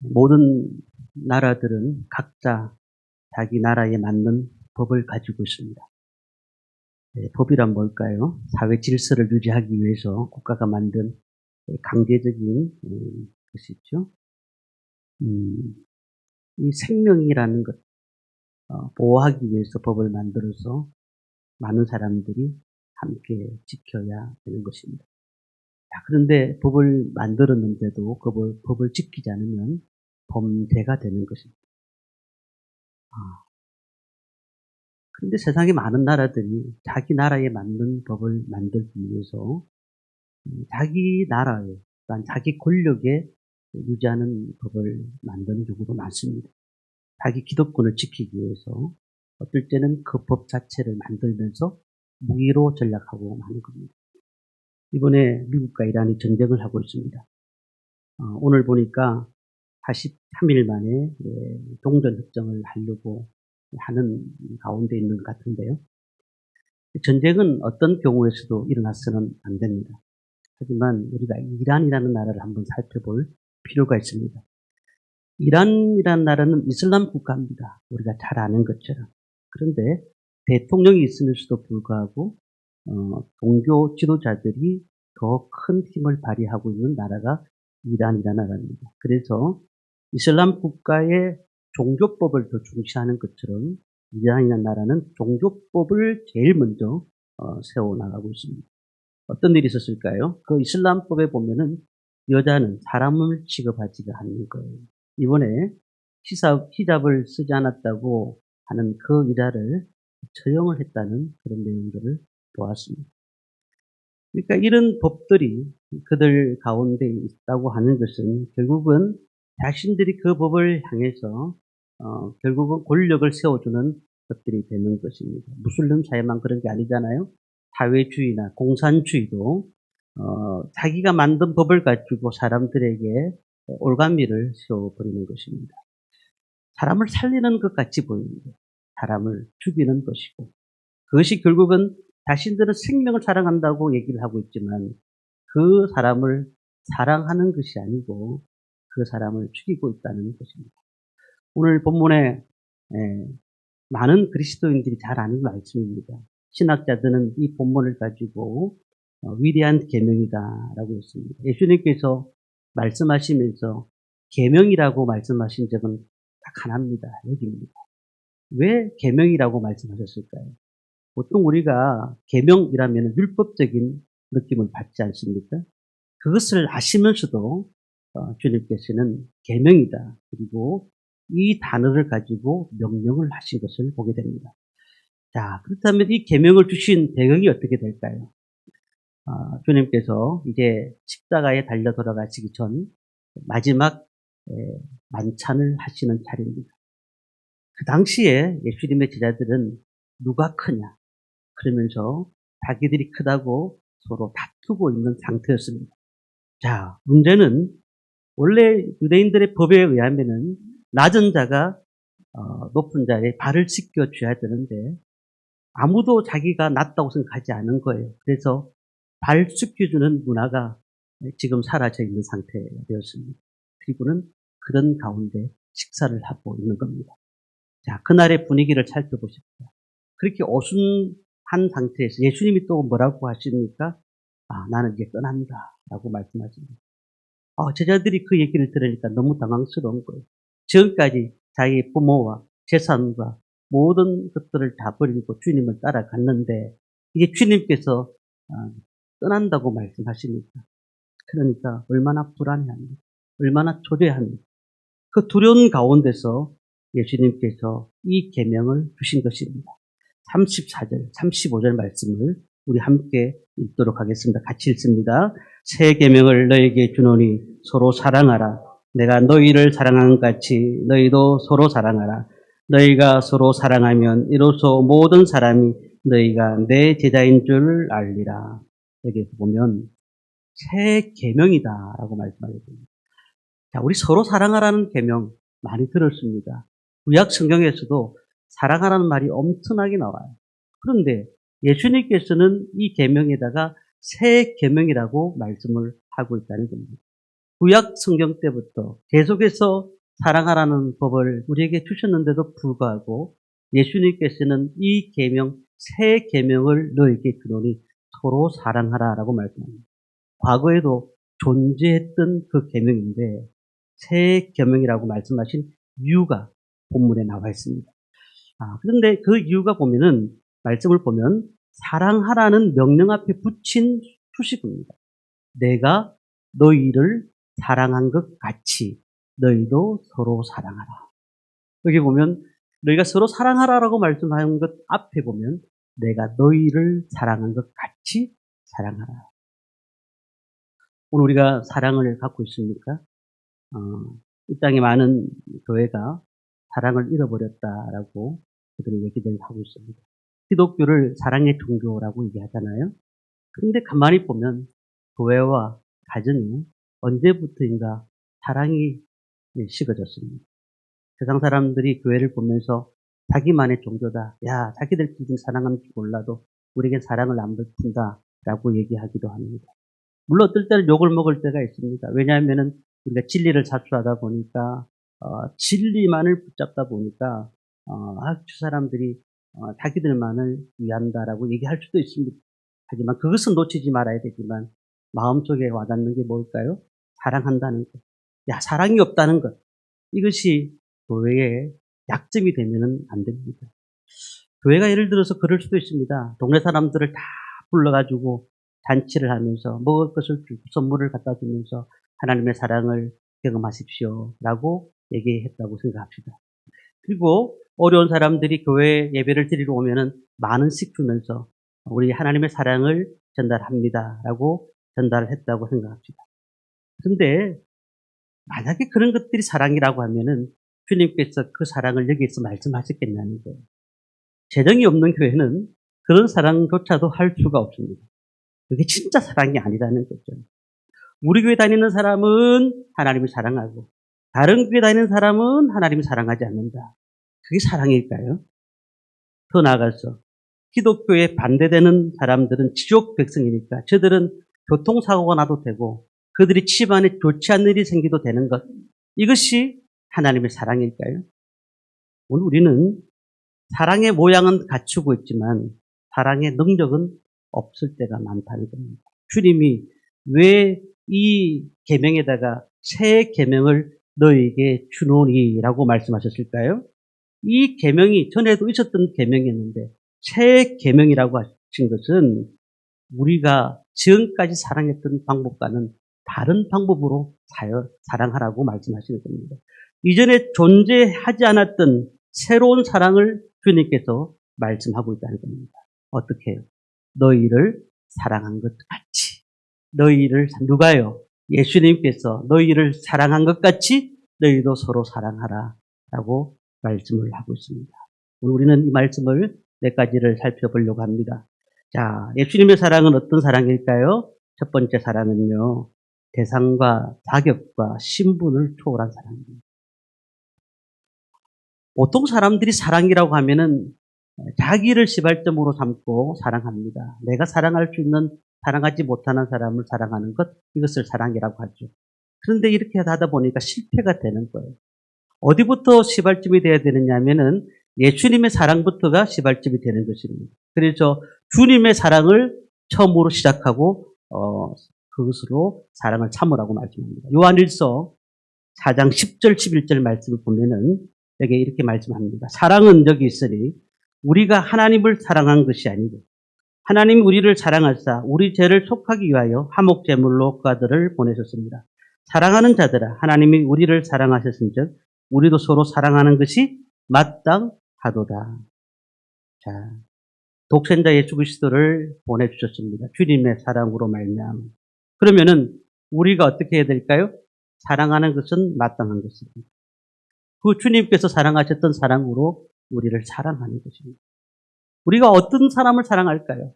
모든 나라들은 각자 자기 나라에 맞는 법을 가지고 있습니다. 법이란 뭘까요? 사회 질서를 유지하기 위해서 국가가 만든 강제적인 것이죠. 이 생명이라는 것 보호하기 위해서 법을 만들어서 많은 사람들이 함께 지켜야 되는 것입니다. 그런데 법을 만들었는데도 법을 지키지 않으면 범죄가 되는 것입니다. 그런데 세상에 많은 나라들이 자기 나라에 맞는 법을 만들기 위해서 자기 나라에, 그러니까 자기 권력에 유지하는 법을 만드는 경우도 많습니다. 자기 기득권을 지키기 위해서 어떨 때는 그 법 자체를 만들면서 무기로 전략하고 하는 겁니다. 이번에 미국과 이란이 전쟁을 하고 있습니다. 오늘 보니까 83일 만에 종전협정을 하려고 하는 가운데 있는 것 같은데요. 전쟁은 어떤 경우에서도 일어나서는 안 됩니다. 하지만 우리가 이란이라는 나라를 한번 살펴볼 필요가 있습니다. 이란이라는 나라는 이슬람 국가입니다. 우리가 잘 아는 것처럼. 그런데 대통령이 있으면서도 불구하고 종교 지도자들이 더 큰 힘을 발휘하고 있는 나라가 이란이라는 나라입니다. 그래서 이슬람 국가의 종교법을 더 중시하는 것처럼 이란이라는 나라는 종교법을 제일 먼저 세워나가고 있습니다. 어떤 일이 있었을까요? 그 이슬람법에 보면은 여자는 사람을 취급하지가 않는 거예요. 이번에 히잡을 쓰지 않았다고 하는 그 여자를 처형을 했다는 그런 내용들을 보았습니다. 그러니까 이런 법들이 그들 가운데 있다고 하는 것은 결국은 자신들이 그 법을 향해서 결국은 권력을 세워주는 것들이 되는 것입니다. 무슬림 사회만 그런 게 아니잖아요. 사회주의나 공산주의도 자기가 만든 법을 가지고 사람들에게 올가미를 세워버리는 것입니다. 사람을 살리는 것 같이 보입니다. 사람을 죽이는 것이고 그것이 결국은 자신들은 생명을 사랑한다고 얘기를 하고 있지만 그 사람을 사랑하는 것이 아니고 그 사람을 죽이고 있다는 것입니다. 오늘 본문에 많은 그리스도인들이 잘 아는 말씀입니다. 신학자들은 이 본문을 가지고 위대한 계명이다라고 했습니다. 예수님께서 말씀하시면서 계명이라고 말씀하신 적은 딱 하나입니다. 여기입니다. 왜 계명이라고 말씀하셨을까요? 보통 우리가 계명이라면 율법적인 느낌을 받지 않습니까? 그것을 아시면서도 주님께서는 계명이다. 그리고 이 단어를 가지고 명령을 하신 것을 보게 됩니다. 자, 그렇다면 이 계명을 주신 배경이 어떻게 될까요? 주님께서 이제 십자가에 달려 돌아가시기 전 마지막 만찬을 하시는 자리입니다. 그 당시에 예수님의 제자들은 누가 크냐 그러면서 자기들이 크다고 서로 다투고 있는 상태였습니다. 자, 문제는 원래 유대인들의 법에 의하면은 낮은 자가 높은 자의 발을 씻겨줘야 되는데 아무도 자기가 낮다고 생각하지 않은 거예요. 그래서 발 씻겨주는 문화가 지금 사라져 있는 상태였습니다. 그리고는 그런 가운데 식사를 하고 있는 겁니다. 자, 그날의 분위기를 살펴보십시오. 그렇게 어순한 상태에서 예수님이 또 뭐라고 하십니까? 나는 이제 떠납니다. 라고 말씀하십니다. 제자들이 그 얘기를 들으니까 너무 당황스러운 거예요. 지금까지 자기 부모와 재산과 모든 것들을 다 버리고 주님을 따라갔는데 이게 주님께서 떠난다고 말씀하시니까 그러니까 얼마나 불안해합니까? 얼마나 초조해합니까? 그 두려운 가운데서 예수님께서 이 계명을 주신 것입니다. 34절, 35절 말씀을 우리 함께 읽도록 하겠습니다. 같이 읽습니다. 새 계명을 너에게 주노니 서로 사랑하라. 내가 너희를 사랑한 같이 너희도 서로 사랑하라. 너희가 서로 사랑하면 이로써 모든 사람이 너희가 내 제자인 줄 알리라. 여기서 보면 새 계명이다라고 말씀하셨습니다. 자, 우리 서로 사랑하라는 계명 많이 들었습니다. 구약 성경에서도 사랑하라는 말이 엄청나게 나와요. 그런데 예수님께서는 이 계명에다가 새 계명이라고 말씀을 하고 있다는 겁니다. 구약 성경 때부터 계속해서 사랑하라는 법을 우리에게 주셨는데도 불구하고 예수님께서는 이 계명, 새 계명을 너에게 주노니 서로 사랑하라라고 말씀합니다. 과거에도 존재했던 그 계명인데 새 계명이라고 말씀하신 이유가 본문에 나와 있습니다. 그런데 그 이유가 보면은 말씀을 보면 사랑하라는 명령 앞에 붙인 수식어입니다. 내가 너희를 사랑한 것 같이 너희도 서로 사랑하라. 여기 보면 너희가 서로 사랑하라라고 말씀하는 것 앞에 보면 내가 너희를 사랑한 것 같이 사랑하라. 오늘 우리가 사랑을 갖고 있습니까? 이 땅에 많은 교회가 사랑을 잃어버렸다라고 그들이 얘기를 하고 있습니다. 기독교를 사랑의 종교라고 얘기하잖아요. 그런데 가만히 보면 교회와 가정이 언제부터인가 사랑이 식어졌습니다. 세상 사람들이 교회를 보면서 자기만의 종교다. 야, 자기들끼리 사랑하는 줄 몰라도 우리에겐 사랑을 안 베푼다라고 얘기하기도 합니다. 물론 어떨 때는 욕을 먹을 때가 있습니다. 왜냐하면은 우리가 진리를 자초하다 보니까 진리만을 붙잡다 보니까 저 사람들이 자기들만을 위한다라고 얘기할 수도 있습니다. 하지만 그것은 놓치지 말아야 되지만 마음속에 와닿는 게 뭘까요? 사랑한다는 것. 야, 사랑이 없다는 것. 이것이 교회의 약점이 되면은 안 됩니다. 교회가 예를 들어서 그럴 수도 있습니다. 동네 사람들을 다 불러가지고 잔치를 하면서 먹을 것을 주고 선물을 갖다 주면서 하나님의 사랑을 경험하십시오 라고 얘기했다고 생각합시다. 그리고 어려운 사람들이 교회 예배를 드리러 오면은 만 원씩 주면서 우리 하나님의 사랑을 전달합니다 라고 전달을 했다고 생각합시다. 그런데 만약에 그런 것들이 사랑이라고 하면은 주님께서 그 사랑을 여기에서 말씀하셨겠냐는 거예요. 재정이 없는 교회는 그런 사랑조차도 할 수가 없습니다. 그게 진짜 사랑이 아니라는 거죠. 우리 교회 다니는 사람은 하나님을 사랑하고 다른 교회 다니는 사람은 하나님을 사랑하지 않는다. 그게 사랑일까요? 더 나아가서 기독교에 반대되는 사람들은 지옥 백성이니까 저들은 교통사고가 나도 되고 그들이 집안에 좋지 않은 일이 생기도 되는 것. 이것이 하나님의 사랑일까요? 오늘 우리는 사랑의 모양은 갖추고 있지만 사랑의 능력은 없을 때가 많다는 겁니다. 주님이 왜 이 계명에다가 새 계명을 너에게 주노니라고 말씀하셨을까요? 이 계명이 전에도 있었던 계명이었는데 새 계명이라고 하신 것은 우리가 지금까지 사랑했던 방법과는 다른 방법으로 사랑하라고 말씀하시는 겁니다. 이전에 존재하지 않았던 새로운 사랑을 주님께서 말씀하고 있다는 겁니다. 어떻게 해요? 너희를 사랑한 것 같이. 너희를 누가요? 예수님께서 너희를 사랑한 것 같이 너희도 서로 사랑하라 라고 말씀을 하고 있습니다. 우리는 이 말씀을 몇 가지를 살펴보려고 합니다. 자, 예수님의 사랑은 어떤 사랑일까요? 첫 번째 사랑은요, 대상과 자격과 신분을 초월한 사랑입니다. 보통 사람들이 사랑이라고 하면은 자기를 시발점으로 삼고 사랑합니다. 내가 사랑할 수 있는, 사랑하지 못하는 사람을 사랑하는 것, 이것을 사랑이라고 하죠. 그런데 이렇게 하다 보니까 실패가 되는 거예요. 어디부터 시발점이 돼야 되느냐 하면은 예수님의 사랑부터가 시발점이 되는 것입니다. 그래서 주님의 사랑을 처음으로 시작하고 그것으로 사랑을 참으라고 말씀합니다. 요한일서 4장 10절 11절 말씀을 보면은 여기 이렇게 말씀합니다. 사랑은 여기 있으니 우리가 하나님을 사랑한 것이 아니고 하나님이 우리를 사랑하사 우리 죄를 속하기 위하여 화목제물로 그 아들을 보내셨습니다. 사랑하는 자들아, 하나님이 우리를 사랑하셨은즉 우리도 서로 사랑하는 것이 마땅하도다. 자, 독생자 예수 그리스도를 보내주셨습니다. 주님의 사랑으로 말미암아. 그러면은 우리가 어떻게 해야 될까요? 사랑하는 것은 마땅한 것입니다. 그 주님께서 사랑하셨던 사랑으로 우리를 사랑하는 것입니다. 우리가 어떤 사람을 사랑할까요?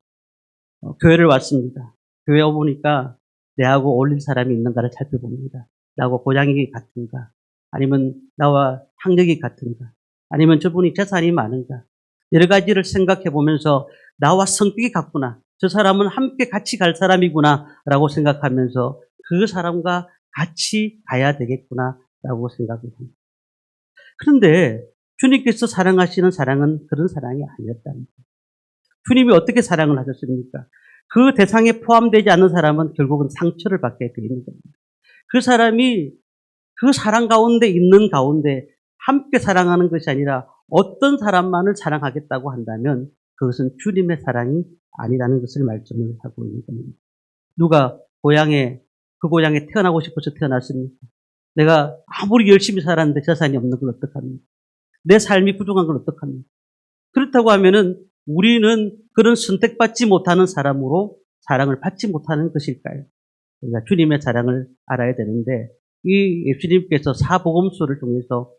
교회를 왔습니다. 교회 오보니까 내하고 어울릴 사람이 있는가를 살펴봅니다. 나하고 고향이 같은가? 아니면 나와 학력이 같은가? 아니면 저분이 재산이 많은가? 여러 가지를 생각해 보면서 나와 성격이 같구나. 저 사람은 함께 같이 갈 사람이구나 라고 생각하면서 그 사람과 같이 가야 되겠구나라고 생각을 합니다. 그런데 주님께서 사랑하시는 사랑은 그런 사랑이 아니었다는 거예요. 주님이 어떻게 사랑을 하셨습니까? 그 대상에 포함되지 않는 사람은 결국은 상처를 받게 되는 겁니다. 그 사람이 그 사랑 가운데 있는 가운데 함께 사랑하는 것이 아니라 어떤 사람만을 사랑하겠다고 한다면 그것은 주님의 사랑이 아니라는 것을 말씀을 하고 있는 겁니다. 누가 그 고향에 태어나고 싶어서 태어났습니까? 내가 아무리 열심히 살았는데 재산이 없는 걸 어떡합니까? 내 삶이 부족한 걸 어떡합니까? 그렇다고 하면은 우리는 그런 선택받지 못하는 사람으로 사랑을 받지 못하는 것일까요? 우리가 주님의 사랑을 알아야 되는데 이 예수님께서 사복음서를 통해서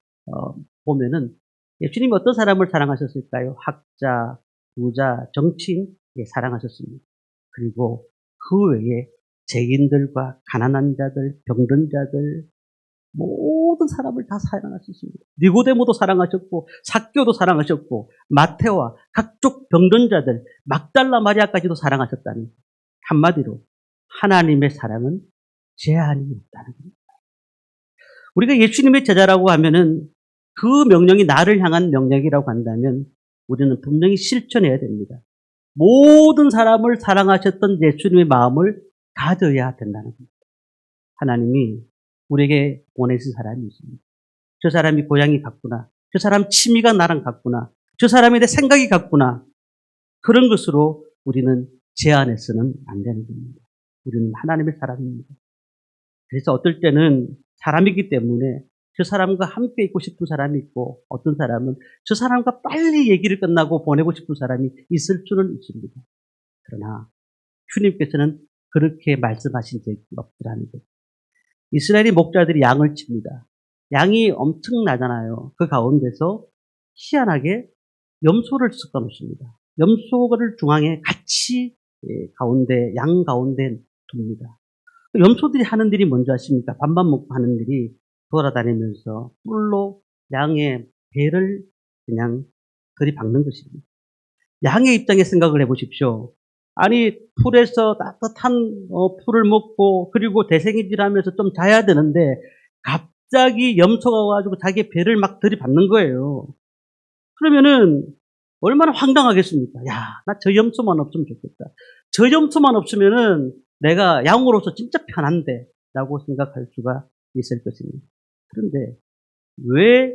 보면은 예수님이 어떤 사람을 사랑하셨을까요? 학자, 부자, 정치인 사랑하셨습니다. 그리고 그 외에 죄인들과 가난한 자들, 병든 자들 모든 사람을 다 사랑하셨습니다. 니고데모도 사랑하셨고 삭개오도 사랑하셨고 마테오와 각종 병든 자들 막달라 마리아까지도 사랑하셨다는 거예요. 한마디로 하나님의 사랑은 제한이 없다는 겁니다. 우리가 예수님의 제자라고 하면은 그 명령이 나를 향한 명령이라고 한다면 우리는 분명히 실천해야 됩니다. 모든 사람을 사랑하셨던 예수님의 마음을 가져야 된다는 겁니다. 하나님이 우리에게 보내신 사람이 있습니다. 저 사람이 고향이 같구나. 저 사람 취미가 나랑 같구나. 저 사람에 대해 생각이 같구나. 그런 것으로 우리는 제한해서는 안 되는 겁니다. 우리는 하나님의 사람입니다. 그래서 어떨 때는 사람이기 때문에 저 사람과 함께 있고 싶은 사람이 있고 어떤 사람은 저 사람과 빨리 얘기를 끝나고 보내고 싶은 사람이 있을 수는 있습니다. 그러나 주님께서는 그렇게 말씀하신 적이 없더라는 거죠. 이스라엘의 목자들이 양을 칩니다. 양이 엄청나잖아요. 그 가운데서 희한하게 염소를 섞어 놓습니다. 염소를 중앙에 같이 가운데 양 가운데 둡니다. 염소들이 하는 일이 뭔지 아십니까? 밥만 먹고 하는 일이 돌아다니면서 뿔로 양의 배를 그냥 들이박는 것입니다. 양의 입장에 생각을 해보십시오. 아니 풀에서 따뜻한 풀을 먹고 그리고 대생이질하면서 좀 자야 되는데 갑자기 염소가 와가지고 자기 배를 막 들이박는 거예요. 그러면은 얼마나 황당하겠습니까? 야, 나 저 염소만 없으면 좋겠다. 저 염소만 없으면은 내가 양으로서 진짜 편한데 라고 생각할 수가 있을 것입니다. 그런데 왜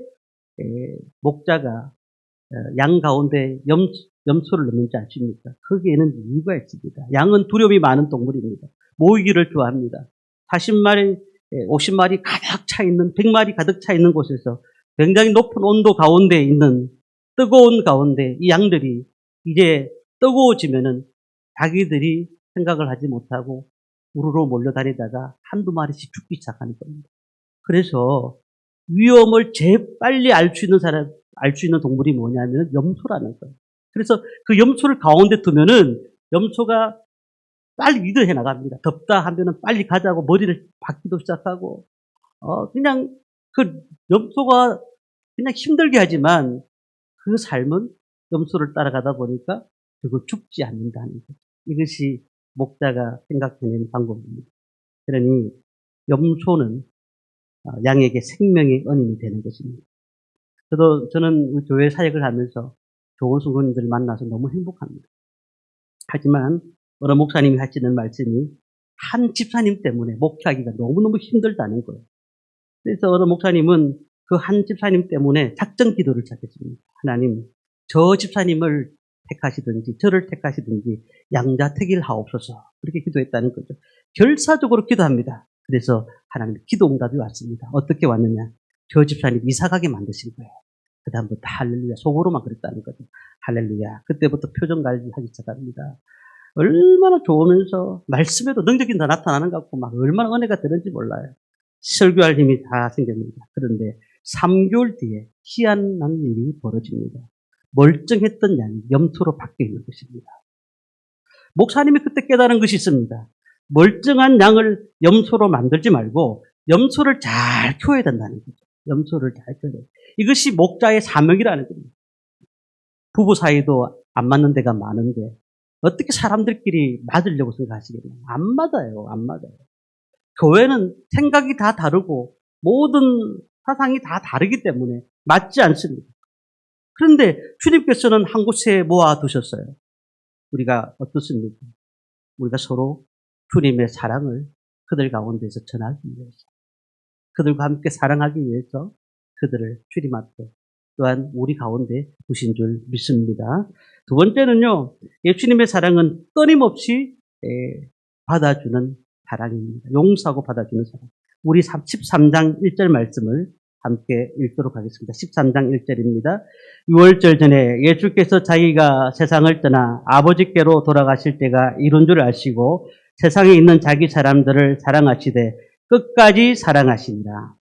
목자가 양 가운데 염소를 넣는지 아십니까? 거기에는 이유가 있습니다. 양은 두려움이 많은 동물입니다. 모이기를 좋아합니다. 40마리, 50마리 가득 차 있는, 100마리 가득 차 있는 곳에서 굉장히 높은 온도 가운데 있는 뜨거운 가운데 이 양들이 이제 뜨거워지면은 자기들이 생각을 하지 못하고 우르르 몰려다니다가 한두 마리씩 죽기 시작하는 겁니다. 그래서 위험을 제일 빨리 알 수 있는 동물이 뭐냐면 염소라는 거예요. 그래서 그 염소를 가운데 두면은 염소가 빨리 리드해 나갑니다. 덥다 하면은 빨리 가자고 머리를 박기도 시작하고, 그냥 그 염소가 그냥 힘들게 하지만 그 삶은 염소를 따라가다 보니까 결국 죽지 않는다는 것. 이것이 목자가 생각해낸 방법입니다. 그러니 염소는 양에게 생명의 은인이 되는 것입니다. 저는 우리 교회 사역을 하면서 좋은 성도님들을 만나서 너무 행복합니다. 하지만 어느 목사님이 하시는 말씀이 한 집사님 때문에 목회하기가 너무너무 힘들다는 거예요. 그래서 어느 목사님은 그 한 집사님 때문에 작정 기도를 시작했습니다. 하나님, 저 집사님을 택하시든지 저를 택하시든지 양자택일 하옵소서. 그렇게 기도했다는 거죠. 결사적으로 기도합니다. 그래서 하나님 기도 응답이 왔습니다. 어떻게 왔느냐? 저 집사님 이사가게 만드신 거예요. 그 다음부터 할렐루야. 속으로만 그랬다는 거죠. 할렐루야. 그때부터 표정 관리하기 시작합니다. 얼마나 좋으면서 말씀에도 능력이 더 나타나는 것 같고 막 얼마나 은혜가 되는지 몰라요. 설교할 힘이 다 생깁니다. 그런데 3개월 뒤에 희한한 일이 벌어집니다. 멀쩡했던 양이 염소로 바뀌어 있는 것입니다. 목사님이 그때 깨달은 것이 있습니다. 멀쩡한 양을 염소로 만들지 말고 염소를 잘 키워야 된다는 거죠. 염소를 잘 키워야. 이것이 목자의 사명이라는 겁니다. 부부 사이도 안 맞는 데가 많은데 어떻게 사람들끼리 맞으려고 생각하시겠나요? 안 맞아요. 안 맞아요. 교회는 생각이 다 다르고 모든 사상이 다 다르기 때문에 맞지 않습니다. 그런데 주님께서는 한 곳에 모아두셨어요. 우리가 어떻습니까? 우리가 서로 주님의 사랑을 그들 가운데서 전하기 위해서, 그들과 함께 사랑하기 위해서 그들을 주님 앞에 또한 우리 가운데 두신 줄 믿습니다. 두 번째는요, 예수님의 사랑은 끊임없이 받아주는 사랑입니다. 용서하고 받아주는 사랑. 우리 13장 1절 말씀을 함께 읽도록 하겠습니다. 13장 1절입니다. 유월절 전에 예수께서 자기가 세상을 떠나 아버지께로 돌아가실 때가 이룬 줄 아시고 세상에 있는 자기 사람들을 사랑하시되 끝까지 사랑하신다.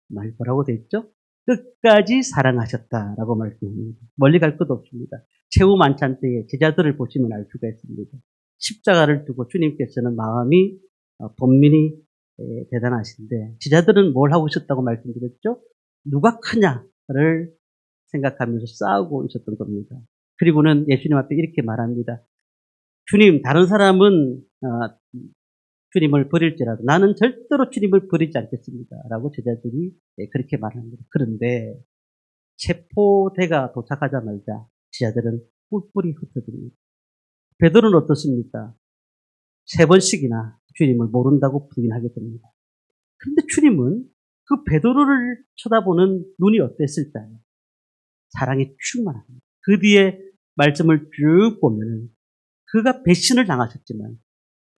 말 뭐라고 돼 있죠? 끝까지 사랑하셨다라고 말씀합니다. 멀리 갈 것도 없습니다. 최후 만찬 때에 제자들을 보시면 알 수가 있습니다. 십자가를 두고 주님께서는 마음이 본민이 대단하신데 제자들은 뭘 하고 있었다고 말씀드렸죠? 누가 크냐를 생각하면서 싸우고 있었던 겁니다. 그리고는 예수님 앞에 이렇게 말합니다. 주님, 다른 사람은 주님을 버릴지라도 나는 절대로 주님을 버리지 않겠습니다. 라고 제자들이 그렇게 말합니다. 그런데 체포대가 도착하자마자 제자들은 뿔뿔이 흩어집니다. 베드로는 어떻습니까? 3번씩이나 주님을 모른다고 부인하게 됩니다. 그런데 주님은 그 베드로를 쳐다보는 눈이 어땠을까요? 사랑이 충만합니다. 그 뒤에 말씀을 쭉 보면 그가 배신을 당하셨지만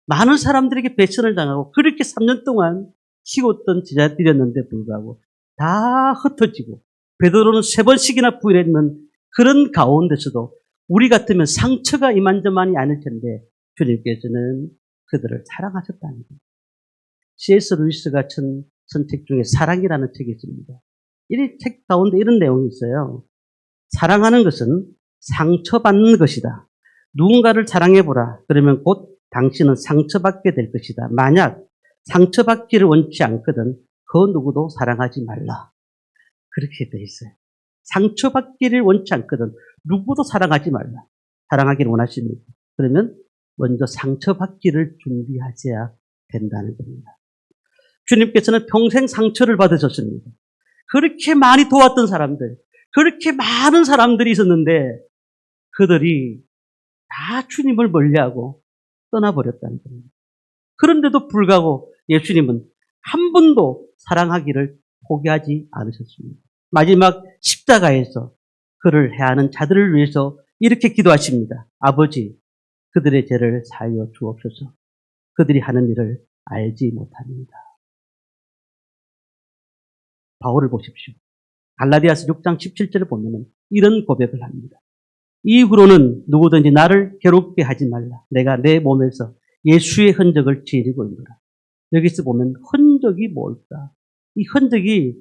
많은 사람들에게 배신을 당하고 그렇게 3년 동안 키웠던 제자들이었는데 불구하고 다 흩어지고 베드로는 3번씩이나 부인했는 그런 가운데서도 우리 같으면 상처가 이만저만이 아닐 텐데 주님께서는 그들을 사랑하셨다는 겁니다. C.S. 루이스가 쓴 책 중에 사랑이라는 책이 있습니다. 이 책 가운데 이런 내용이 있어요. 사랑하는 것은 상처받는 것이다. 누군가를 사랑해보라. 그러면 곧 당신은 상처받게 될 것이다. 만약 상처받기를 원치 않거든 그 누구도 사랑하지 말라. 그렇게 되어 있어요. 상처받기를 원치 않거든 누구도 사랑하지 말라. 사랑하기를 원하십니까? 그러면 먼저 상처받기를 준비하셔야 된다는 겁니다. 주님께서는 평생 상처를 받으셨습니다. 그렇게 많이 도왔던 사람들, 그렇게 많은 사람들이 있었는데 그들이 다 주님을 멀리하고 떠나버렸다는 겁니다. 그런데도 불구하고 예수님은 한 번도 사랑하기를 포기하지 않으셨습니다. 마지막 십자가에서 그를 해하는 자들을 위해서 이렇게 기도하십니다. 아버지, 그들의 죄를 사하여 주옵소서. 그들이 하는 일을 알지 못합니다. 바울을 보십시오. 갈라디아서 6장 17절을 보면 이런 고백을 합니다. 이후로는 누구든지 나를 괴롭게 하지 말라. 내가 내 몸에서 예수의 흔적을 지니고 있노라. 여기서 보면 흔적이 뭘까? 이 흔적이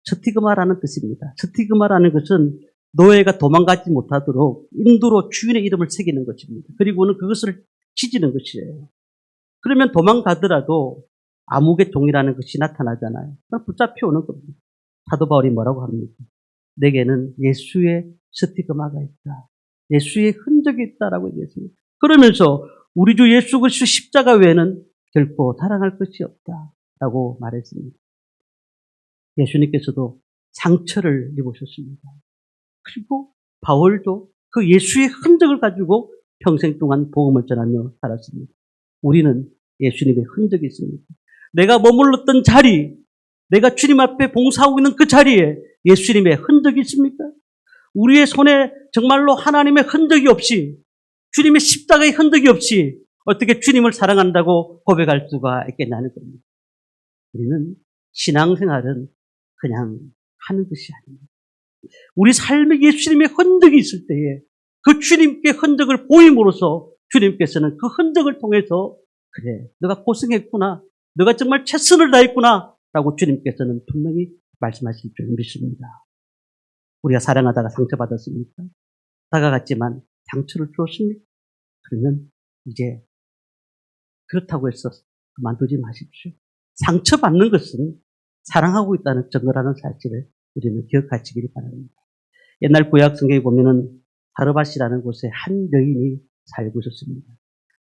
스티그마라는 뜻입니다. 스티그마라는 것은 노예가 도망가지 못하도록 인두로 주인의 이름을 새기는 것입니다. 그리고는 그것을 지지는 것이에요. 그러면 도망가더라도 암흑의 종이라는 것이 나타나잖아요. 붙잡혀 오는 겁니다. 사도 바울이 뭐라고 합니까? 내게는 예수의 스티그마가 있다. 예수의 흔적이 있다라고 얘기했습니다. 그러면서 우리 주 예수 그리스도 십자가 외에는 결코 사랑할 것이 없다라고 말했습니다. 예수님께서도 상처를 입으셨습니다. 그리고 바울도 그 예수의 흔적을 가지고 평생 동안 복음을 전하며 살았습니다. 우리는 예수님의 흔적이 있습니다. 내가 머물렀던 자리, 내가 주님 앞에 봉사하고 있는 그 자리에 예수님의 흔적이 있습니까? 우리의 손에 정말로 하나님의 흔적이 없이, 주님의 십자가의 흔적이 없이 어떻게 주님을 사랑한다고 고백할 수가 있겠냐는 겁니다. 우리는 신앙생활은 그냥 하는 것이 아닙니다. 우리 삶에 예수님의 흔적이 있을 때에 그 주님께 흔적을 보임으로써 주님께서는 그 흔적을 통해서 그래, 너가 고생했구나, 너가 정말 최선을 다했구나 라고 주님께서는 분명히 말씀하실 줄 믿습니다. 우리가 사랑하다가 상처받았습니까? 다가갔지만 상처를 주었습니까? 그러면 이제 그렇다고 해서 그만두지 마십시오. 상처받는 것은 사랑하고 있다는 증거라는 사실을 우리는 기억하시기 바랍니다. 옛날 구약 성경에 보면은 사르밧이라는 곳에 한 여인이 살고 있었습니다.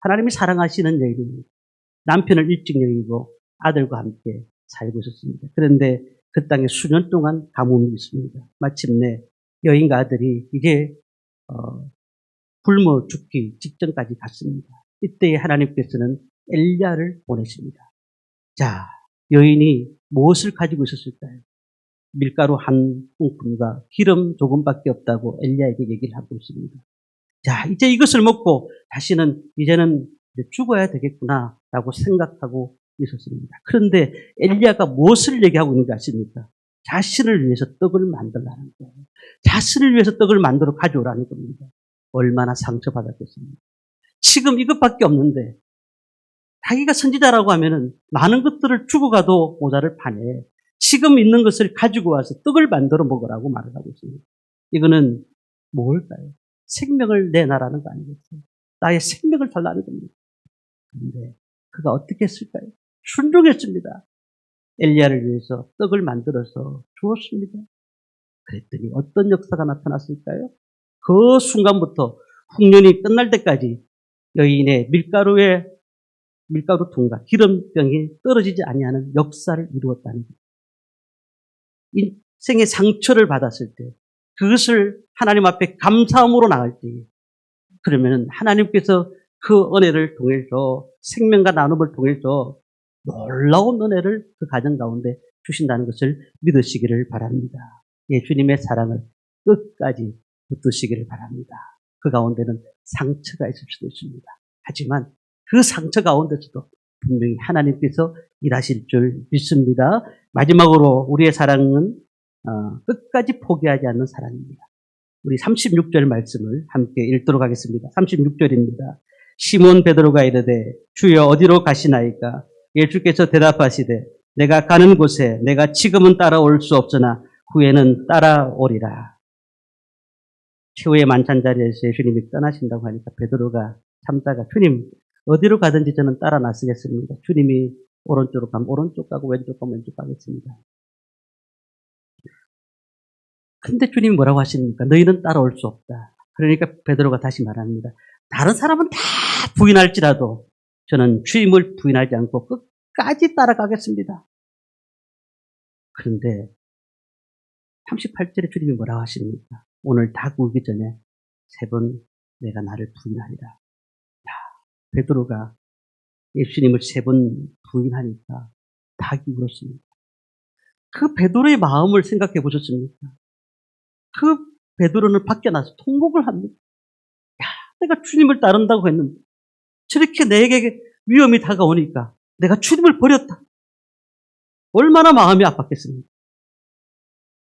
하나님이 사랑하시는 여인입니다. 남편을 일찍 여기고 아들과 함께 살고 있었습니다. 그런데 그 땅에 수년 동안 가뭄이 있습니다. 마침내 여인과 아들이 이제 굶어 죽기 직전까지 갔습니다. 이때 하나님께서는 엘리야를 보내십니다. 자, 여인이 무엇을 가지고 있었을까요? 밀가루 한 움큼과 기름 조금밖에 없다고 엘리야에게 얘기를 하고 있습니다. 자, 이제 이것을 먹고 다시는 이제는 죽어야 되겠구나라고 생각하고 있었습니다. 그런데 엘리야가 무엇을 얘기하고 있는지 아십니까? 자신을 위해서 떡을 만들라는 거예요. 자신을 위해서 떡을 만들어 가져오라는 겁니다. 얼마나 상처받았겠습니까? 지금 이것밖에 없는데 자기가 선지자라고 하면은 많은 것들을 주고 가도 모자를 파네. 지금 있는 것을 가지고 와서 떡을 만들어 먹으라고 말을 하고 있습니다. 이거는 뭘까요? 생명을 내놔라는 거 아니겠어요? 나의 생명을 달라는 겁니다. 그런데 그가 어떻게 했을까요? 순종했습니다. 엘리야를 위해서 떡을 만들어서 주었습니다. 그랬더니 어떤 역사가 나타났을까요? 그 순간부터 흉년이 끝날 때까지 여인의 밀가루 통과 기름병이 떨어지지 아니하는 역사를 이루었다는 거예요. 인생의 상처를 받았을 때 그것을 하나님 앞에 감사함으로 나갈 때 그러면 하나님께서 그 은혜를 통해서 생명과 나눔을 통해서 놀라운 은혜를 그 가정 가운데 주신다는 것을 믿으시기를 바랍니다. 예수님의 사랑을 끝까지 붙드시기를 바랍니다. 그 가운데는 상처가 있을 수도 있습니다. 하지만 그 상처 가운데서도 분명히 하나님께서 일하실 줄 믿습니다. 마지막으로 우리의 사랑은 끝까지 포기하지 않는 사랑입니다. 우리 36절 말씀을 함께 읽도록 하겠습니다. 36절입니다. 시몬 베드로가 이르되 주여 어디로 가시나이까? 예수께서 대답하시되 내가 가는 곳에 내가 지금은 따라올 수 없으나 후에는 따라오리라. 최후의 만찬 자리에서 예수님이 떠나신다고 하니까 베드로가 참다가 주님 어디로 가든지 저는 따라 나서겠습니다. 주님이 오른쪽으로 가면 오른쪽 가고 왼쪽 가면 왼쪽 가겠습니다. 근데 주님이 뭐라고 하십니까? 너희는 따라올 수 없다. 그러니까 베드로가 다시 말합니다. 다른 사람은 다 부인할지라도 저는 주님을 부인하지 않고 끝까지 따라가겠습니다. 그런데 38절에 주님이 뭐라고 하십니까? 오늘 닭 울기 전에 3번 내가 나를 부인하리라. 베드로가 예수님을 3번 부인하니까 닭이 울었습니다. 그 베드로의 마음을 생각해 보셨습니까? 그 베드로는 밖에 나서 통곡을 합니다. 야, 내가 주님을 따른다고 했는데 저렇게 내게 위험이 다가오니까 내가 주님을 버렸다. 얼마나 마음이 아팠겠습니까?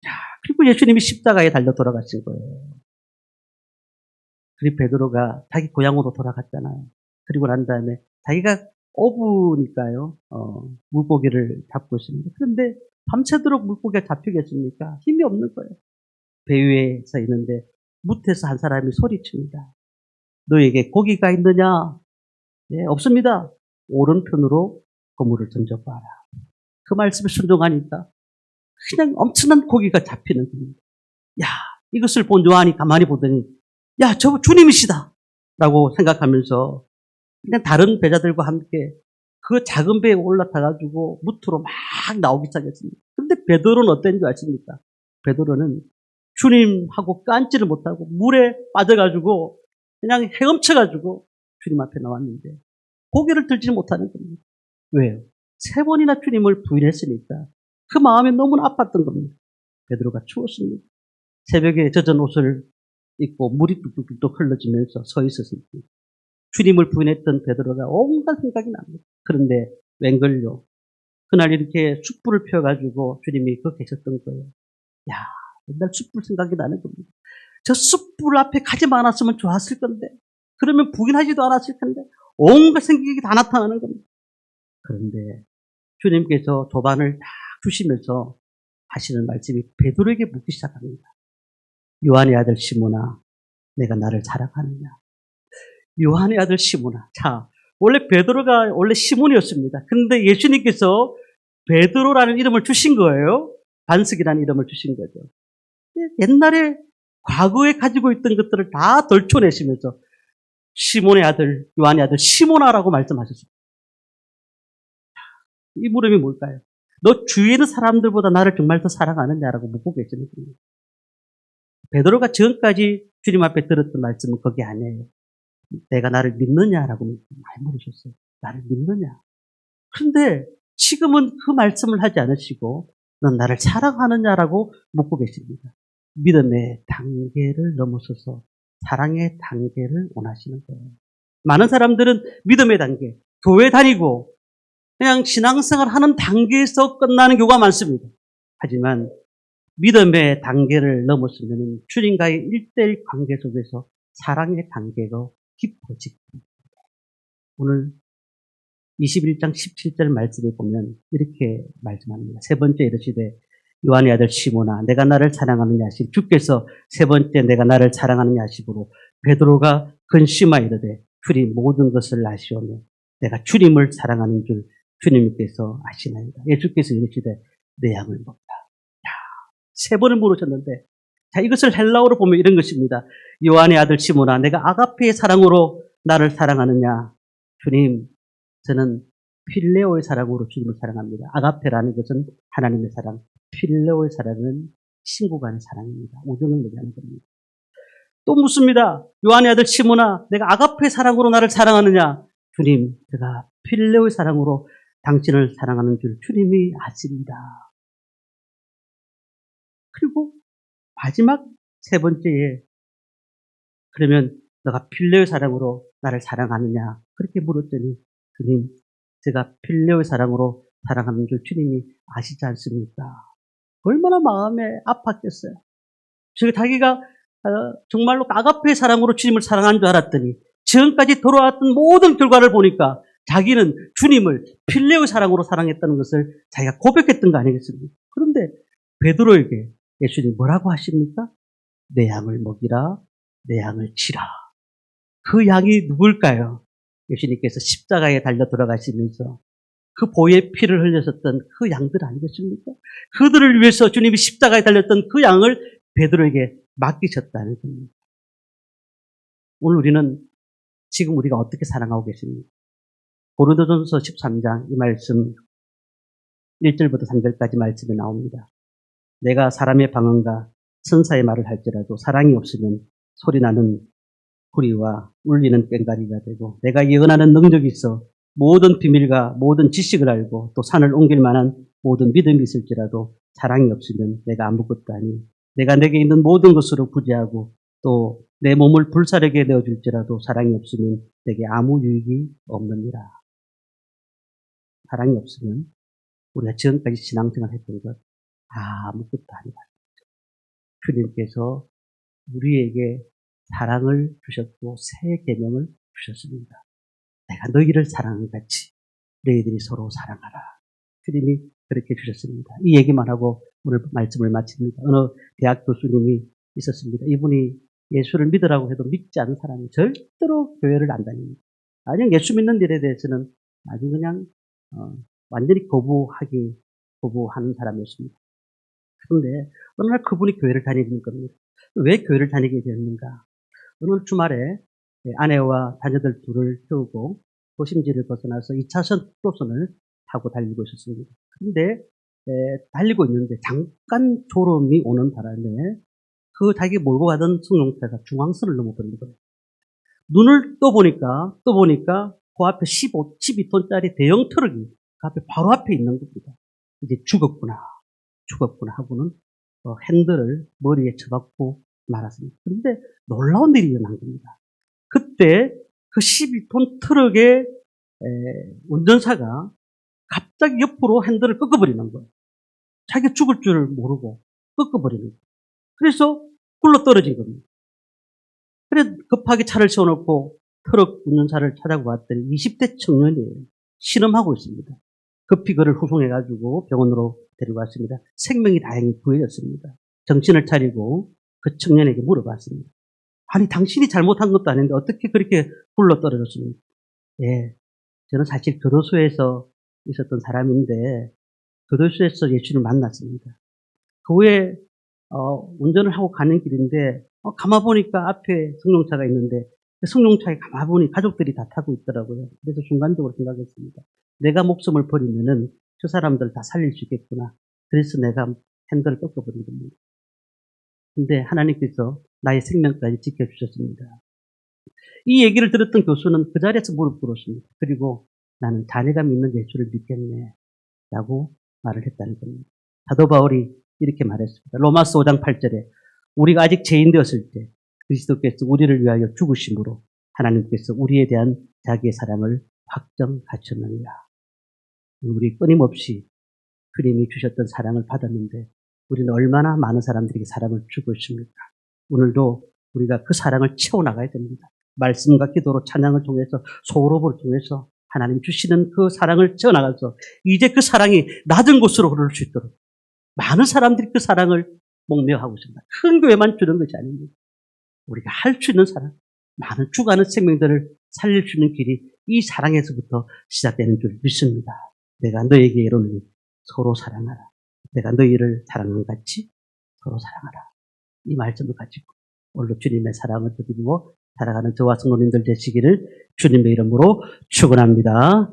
야, 그리고 예수님이 십자가에 달려 돌아가신 거예요. 그리고 베드로가 자기 고향으로 돌아갔잖아요. 그리고 난 다음에 자기가 어부니까요. 물고기를 잡고 있습니다. 그런데 밤새도록 물고기가 잡히겠습니까? 힘이 없는 거예요. 배 위에 서 있는데 무태에서 한 사람이 소리칩니다. 너에게 고기가 있느냐? 네, 없습니다. 오른편으로 그물을 던져봐라. 그 말씀에 순종하니까 그냥 엄청난 고기가 잡히는 겁니다. 야, 이것을 본 요한이 가만히 보더니 야, 저 주님이시다 라고 생각하면서 그냥 다른 배자들과 함께 그 작은 배에 올라타가지고 무트로 막 나오기 시작했습니다. 그런데 베드로는 어땠는 줄 아십니까? 베드로는 주님하고 깐지를 못하고 물에 빠져가지고 그냥 헤엄쳐가지고 주님 앞에 나왔는데 고개를 들지 못하는 겁니다. 왜요? 3번이나 주님을 부인했으니까 그 마음이 너무나 아팠던 겁니다. 베드로가 추웠습니다. 새벽에 젖은 옷을 입고 물이 뚝뚝뚝 흘러지면서 서 있었습니다. 주님을 부인했던 베드로가 온갖 생각이 납니다. 그런데 웬걸요? 그날 이렇게 숯불을 펴가지고 주님이 거기 계셨던 거예요. 야, 맨날 숯불 생각이 나는 겁니다. 저 숯불 앞에 가지 않았으면 좋았을 건데, 그러면 부인하지도 않았을 텐데, 온갖 생각이 다 나타나는 겁니다. 그런데 주님께서 도반을 딱 주시면서 하시는 말씀이 베드로에게 묻기 시작합니다. 요한의 아들 시몬아, 내가 나를 사랑하느냐? 요한의 아들 시몬아. 자, 원래 베드로가 원래 시몬이었습니다. 그런데 예수님께서 베드로라는 이름을 주신 거예요. 반석이라는 이름을 주신 거죠. 옛날에 과거에 가지고 있던 것들을 다 덜쳐내시면서 시몬의 아들, 요한의 아들 시몬아라고 말씀하셨습니다. 이 물음이 뭘까요? 너 주위에 있는 사람들보다 나를 정말 더 사랑하느냐라고 묻고 계시는 거예요. 베드로가 지금까지 주님 앞에 들었던 말씀은 그게 아니에요. 내가 나를 믿느냐라고 많이 물으셨어요. 나를 믿느냐? 그런데 지금은 그 말씀을 하지 않으시고 넌 나를 사랑하느냐라고 묻고 계십니다. 믿음의 단계를 넘어서서 사랑의 단계를 원하시는 거예요. 많은 사람들은 믿음의 단계, 교회 다니고 그냥 신앙생활 하는 단계에서 끝나는 경우가 많습니다. 하지만 믿음의 단계를 넘었으면 주님과의 1대1 관계 속에서 사랑의 단계가 깊어지고 오늘 21장 17절 말씀을 보면 이렇게 말씀합니다. 세 번째 이르시되 요한의 아들 시몬아 내가 나를 사랑하느냐 하시고 주께서 세 번째 내가 나를 사랑하느냐 하시고 베드로가 근심하여 이르되 주님 모든 것을 아시오며 내가 주님을 사랑하는 줄 주님께서 아시나이다. 예수께서 이르시되 내 양을 먹라. 세 번을 물으셨는데 자 이것을 헬라어로 보면 이런 것입니다. 요한의 아들 시몬아 내가 아가페의 사랑으로 나를 사랑하느냐. 주님 저는 필레오의 사랑으로 주님을 사랑합니다. 아가페라는 것은 하나님의 사랑, 필레오의 사랑은 친구 간의 사랑입니다. 우정을 얘기하는 겁니다. 또 묻습니다. 요한의 아들 시몬아 내가 아가페의 사랑으로 나를 사랑하느냐. 주님 제가 필레오의 사랑으로 당신을 사랑하는 줄 주님이 아십니다. 그리고 마지막 세 번째에 그러면 너가 필레오의 사랑으로 나를 사랑하느냐 그렇게 물었더니 주님 제가 필레오의 사랑으로 사랑하는 줄 주님이 아시지 않습니까? 얼마나 마음에 아팠겠어요. 자기가 정말로 아가페의 사랑으로 주님을 사랑한 줄 알았더니 지금까지 돌아왔던 모든 결과를 보니까 자기는 주님을 필레오의 사랑으로 사랑했다는 것을 자기가 고백했던 거 아니겠습니까? 그런데 베드로에게 예수님이 뭐라고 하십니까? 내 양을 먹이라, 내 양을 치라. 그 양이 누굴까요? 예수님께서 십자가에 달려 돌아가시면서 그 보혈의 피를 흘렸었던 그 양들 아니겠습니까? 그들을 위해서 주님이 십자가에 달렸던 그 양을 베드로에게 맡기셨다는 겁니다. 오늘 우리는 지금 우리가 어떻게 사랑하고 계십니까? 고린도전서 13장 이 말씀 1절부터 3절까지 말씀이 나옵니다. 내가 사람의 방언과 선사의 말을 할지라도 사랑이 없으면 소리나는 구리와 울리는 꽹과리가 되고 내가 예언하는 능력이 있어 모든 비밀과 모든 지식을 알고 또 산을 옮길 만한 모든 믿음이 있을지라도 사랑이 없으면 내가 아무것도 아니 내가 내게 있는 모든 것으로 부재하고 또 내 몸을 불사르게 내어줄지라도 사랑이 없으면 내게 아무 유익이 없느니라. 사랑이 없으면 우리가 지금까지 신앙생활 했던 것 아무것도 아니다. 주님께서 우리에게 사랑을 주셨고 새 계명을 주셨습니다. 내가 너희를 사랑한 같이 너희들이 서로 사랑하라. 주님이 그렇게 주셨습니다. 이 얘기만 하고 오늘 말씀을 마칩니다. 어느 대학 교수님이 있었습니다. 이분이 예수를 믿으라고 해도 믿지 않은 사람이 절대로 교회를 안 다닙니다. 아니 예수 믿는 일에 대해서는 아주 그냥 완전히 거부하는 사람이었습니다. 그런데 어느 날 그분이 교회를 다니는 겁니다. 왜 교회를 다니게 되었는가? 어느 주말에 아내와 자녀들 둘을 태우고 도심지를 벗어나서 2차선 도로선을 타고 달리고 있었습니다. 그런데 달리고 있는데 잠깐 졸음이 오는 바람에 그 자기 몰고 가던 승용차가 중앙선을 넘어버린 거예요. 눈을 떠보니까 그 앞에 12톤짜리 대형 트럭이 그 앞에 바로 앞에 있는 겁니다. 이제 죽었구나 하고는 핸들을 머리에 쳐박고 말았습니다. 그런데 놀라운 일이 일어난 겁니다. 그때 그 12톤 트럭의 운전사가 갑자기 옆으로 핸들을 꺾어버리는 거예요. 자기가 죽을 줄 모르고 꺾어버리는 거예요. 그래서 굴러 떨어진 겁니다. 그래서 급하게 차를 세워놓고 트럭 운전사를 찾아고 봤더니 20대 청년이에요. 신음하고 있습니다. 급히 그를 후송해가지고 병원으로 데리고 왔습니다. 생명이 다행히 구해졌습니다. 정신을 차리고 그 청년에게 물어봤습니다. 아니 당신이 잘못한 것도 아닌데 어떻게 그렇게 굴러 떨어졌습니까? 예, 저는 사실 교도소에서 있었던 사람인데 교도소에서 예수를 만났습니다. 그 후에 운전을 하고 가는 길인데 가만 보니까 앞에 승용차가 있는데 승용차에 가만 보니 가족들이 다 타고 있더라고요. 그래서 순간적으로 생각했습니다. 내가 목숨을 버리면은 저 사람들 다 살릴 수 있겠구나. 그래서 내가 핸들을 꺾어버린 겁니다. 근데 하나님께서 나의 생명까지 지켜주셨습니다. 이 얘기를 들었던 교수는 그 자리에서 무릎 꿇었습니다. 그리고 나는 자네가 믿는 예수를 믿겠네. 라고 말을 했다는 겁니다. 사도 바울이 이렇게 말했습니다. 로마서 5장 8절에 우리가 아직 죄인 되었을 때 그리스도께서 우리를 위하여 죽으심으로 하나님께서 우리에 대한 자기의 사랑을 확정하셨느니라. 우리 끊임없이 주님이 주셨던 사랑을 받았는데 우리는 얼마나 많은 사람들에게 사랑을 주고 있습니까? 오늘도 우리가 그 사랑을 채워나가야 됩니다. 말씀과 기도로 찬양을 통해서 소호흡을 통해서 하나님 주시는 그 사랑을 채워나가서 이제 그 사랑이 낮은 곳으로 흐를 수 있도록 많은 사람들이 그 사랑을 목매어하고 있습니다. 큰 교회만 주는 것이 아닙니다. 우리가 할 수 있는 사랑, 많은 죽어가는 생명들을 살릴 수 있는 길이 이 사랑에서부터 시작되는 줄 믿습니다. 내가 너에게 이르노니 서로 사랑하라. 내가 너희를 사랑한 같이 서로 사랑하라. 이 말씀을 가지고 오늘 주님의 사랑을 드리고 살아가는 저와 성도님들 되시기를 주님의 이름으로 축원합니다.